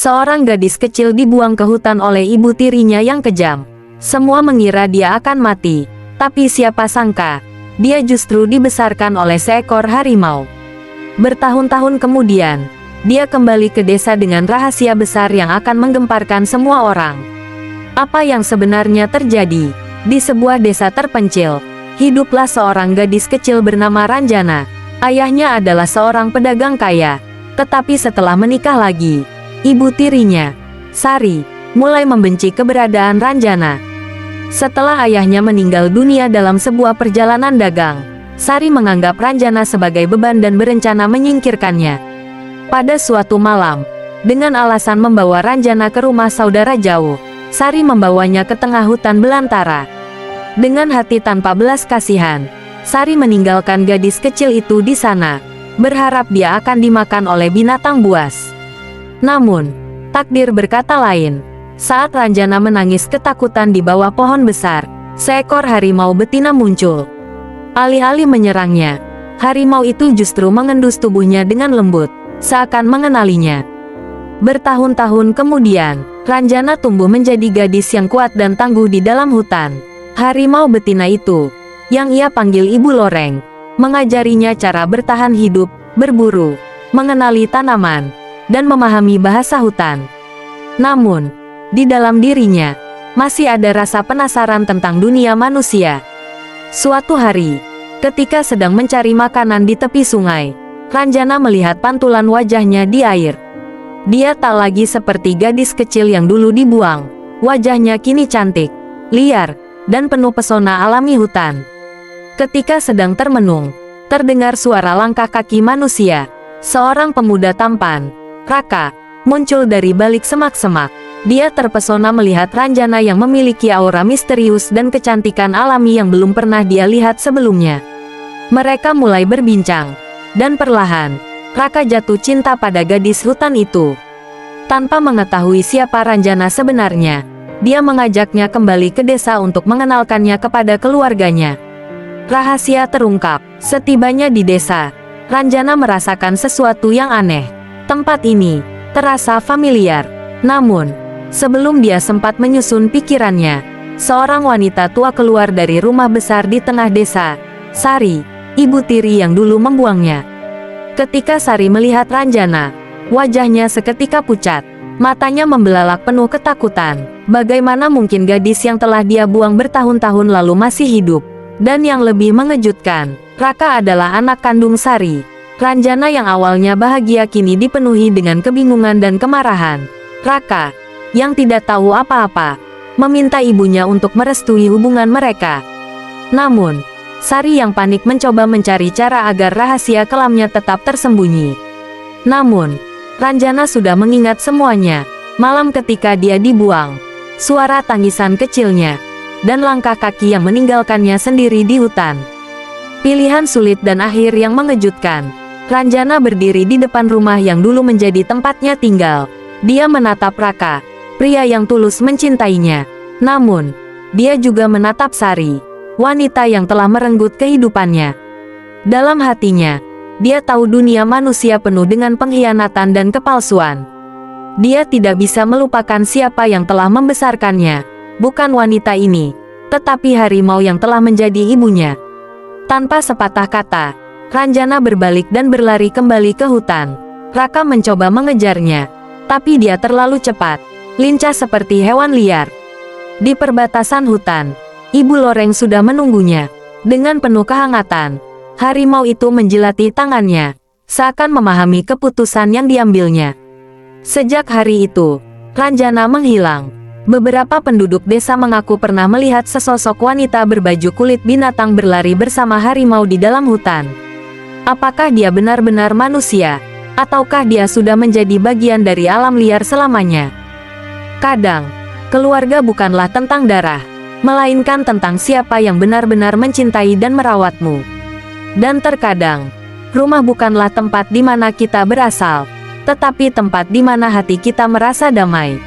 Seorang gadis kecil dibuang ke hutan oleh ibu tirinya yang kejam. Semua mengira dia akan mati, tapi siapa sangka, dia justru dibesarkan oleh seekor harimau. Bertahun-tahun kemudian, dia kembali ke desa dengan rahasia besar yang akan menggemparkan semua orang. Apa yang sebenarnya terjadi? Di sebuah desa terpencil, hiduplah seorang gadis kecil bernama Ranjana. Ayahnya adalah seorang pedagang kaya, tetapi setelah menikah lagi, ibu tirinya, Sari, mulai membenci keberadaan Ranjana. Setelah ayahnya meninggal dunia dalam sebuah perjalanan dagang, Sari menganggap Ranjana sebagai beban dan berencana menyingkirkannya. Pada suatu malam, dengan alasan membawa Ranjana ke rumah saudara jauh, Sari membawanya ke tengah hutan belantara. Dengan hati tanpa belas kasihan, Sari meninggalkan gadis kecil itu di sana, berharap dia akan dimakan oleh binatang buas. Namun, takdir berkata lain. Saat Ranjana menangis ketakutan di bawah pohon besar, seekor harimau betina muncul. Alih-alih menyerangnya, harimau itu justru mengendus tubuhnya dengan lembut, seakan mengenalinya. Bertahun-tahun kemudian, Ranjana tumbuh menjadi gadis yang kuat dan tangguh di dalam hutan. Harimau betina itu, yang ia panggil Ibu Loreng, mengajarinya cara bertahan hidup, berburu, mengenali tanaman, dan memahami bahasa hutan. Namun, di dalam dirinya, masih ada rasa penasaran tentang dunia manusia. Suatu hari, ketika sedang mencari makanan di tepi sungai, Ranjana melihat pantulan wajahnya di air. Dia tak lagi seperti gadis kecil yang dulu dibuang. Wajahnya kini cantik, liar, dan penuh pesona alami hutan. Ketika sedang termenung, terdengar suara langkah kaki manusia. Seorang pemuda tampan, Raka, muncul dari balik semak-semak. Dia terpesona melihat Ranjana yang memiliki aura misterius dan kecantikan alami yang belum pernah dia lihat sebelumnya. Mereka mulai berbincang, dan perlahan, Raka jatuh cinta pada gadis hutan itu. Tanpa mengetahui siapa Ranjana sebenarnya, dia mengajaknya kembali ke desa untuk mengenalkannya kepada keluarganya. Rahasia terungkap. Setibanya di desa, Ranjana merasakan sesuatu yang aneh. Tempat ini terasa familiar. Namun, sebelum dia sempat menyusun pikirannya, seorang wanita tua keluar dari rumah besar di tengah desa, Sari, ibu tiri yang dulu membuangnya. Ketika Sari melihat Ranjana, wajahnya seketika pucat. Matanya membelalak penuh ketakutan. Bagaimana mungkin gadis yang telah dia buang bertahun-tahun lalu masih hidup? Dan yang lebih mengejutkan, Raka adalah anak kandung Sari. Ranjana yang awalnya bahagia kini dipenuhi dengan kebingungan dan kemarahan. Raka, yang tidak tahu apa-apa, meminta ibunya untuk merestui hubungan mereka. Namun, Sari yang panik mencoba mencari cara agar rahasia kelamnya tetap tersembunyi. Namun, Ranjana sudah mengingat semuanya. Malam ketika dia dibuang, suara tangisan kecilnya, dan langkah kaki yang meninggalkannya sendiri di hutan. Pilihan sulit dan akhir yang mengejutkan. Ranjana berdiri di depan rumah yang dulu menjadi tempatnya tinggal. Dia menatap Raka, pria yang tulus mencintainya. Namun, dia juga menatap Sari, wanita yang telah merenggut kehidupannya. Dalam hatinya, dia tahu dunia manusia penuh dengan pengkhianatan dan kepalsuan. Dia tidak bisa melupakan siapa yang telah membesarkannya. Bukan wanita ini, tetapi harimau yang telah menjadi ibunya. Tanpa sepatah kata, Ranjana berbalik dan berlari kembali ke hutan. Raka mencoba mengejarnya, tapi dia terlalu cepat, lincah seperti hewan liar. Di perbatasan hutan, Ibu Loreng sudah menunggunya. Dengan penuh kehangatan, harimau itu menjilati tangannya, seakan memahami keputusan yang diambilnya. Sejak hari itu, Ranjana menghilang. Beberapa penduduk desa mengaku pernah melihat sesosok wanita berbaju kulit binatang berlari bersama harimau di dalam hutan. Apakah dia benar-benar manusia, ataukah dia sudah menjadi bagian dari alam liar selamanya? Kadang, keluarga bukanlah tentang darah, melainkan tentang siapa yang benar-benar mencintai dan merawatmu. Dan terkadang, rumah bukanlah tempat di mana kita berasal, tetapi tempat di mana hati kita merasa damai.